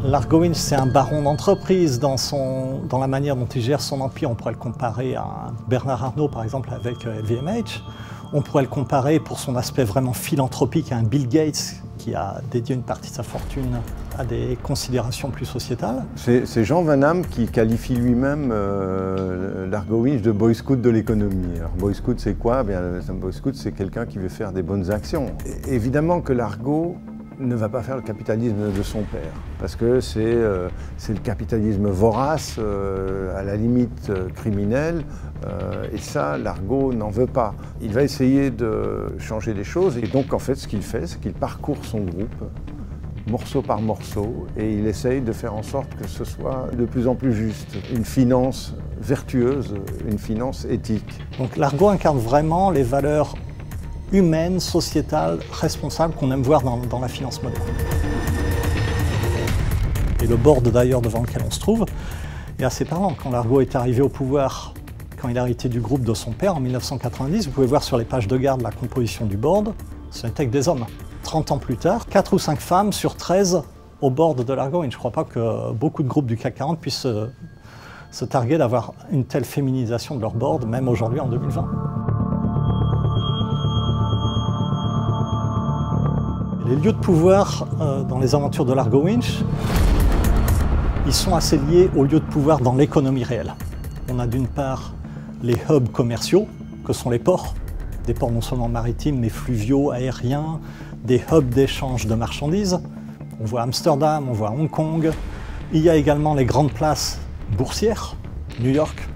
Largo Winch, c'est un baron d'entreprise dans la manière dont il gère son empire. On pourrait le comparer à Bernard Arnault, par exemple, avec LVMH. On pourrait le comparer, pour son aspect vraiment philanthropique, à un Bill Gates qui a dédié une partie de sa fortune à des considérations plus sociétales. C'est Jean Van Hamme qui qualifie lui-même Largo Winch de Boy Scout de l'économie. Alors Boy Scout, c'est quoi? Un Boy Scout, c'est quelqu'un qui veut faire des bonnes actions. Et évidemment que Largo ne va pas faire le capitalisme de son père, parce que c'est le capitalisme vorace, à la limite criminel, et ça, Largo n'en veut pas. Il va essayer de changer les choses, et donc en fait ce qu'il fait, c'est qu'il parcourt son groupe, morceau par morceau, et il essaye de faire en sorte que ce soit de plus en plus juste. Une finance vertueuse, une finance éthique. Donc Largo incarne vraiment les valeurs humaine, sociétale, responsable qu'on aime voir dans la finance moderne. Et le board d'ailleurs devant lequel on se trouve est assez parlant. Quand Largo est arrivé au pouvoir, quand il a hérité du groupe de son père en 1990, vous pouvez voir sur les pages de garde la composition du board, ce n'était que des hommes. 30 ans plus tard, 4 ou 5 femmes sur 13 au board de Largo. Et je ne crois pas que beaucoup de groupes du CAC 40 puissent se targuer d'avoir une telle féminisation de leur board, même aujourd'hui en 2020. Les lieux de pouvoir dans les aventures de Largo Winch, ils sont assez liés aux lieux de pouvoir dans l'économie réelle. On a d'une part les hubs commerciaux, que sont les ports, des ports non seulement maritimes mais fluviaux, aériens, des hubs d'échange de marchandises. On voit Amsterdam, on voit Hong Kong. Il y a également les grandes places boursières, New York,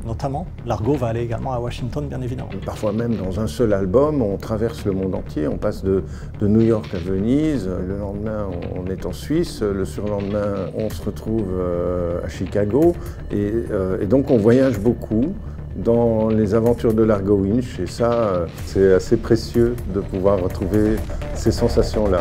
notamment. Largo va aller également à Washington, bien évidemment. Parfois même dans un seul album, on traverse le monde entier. On passe de New York à Venise, le lendemain on est en Suisse, le surlendemain on se retrouve à Chicago. Et donc on voyage beaucoup dans les aventures de Largo Winch. Et ça, c'est assez précieux de pouvoir retrouver ces sensations-là.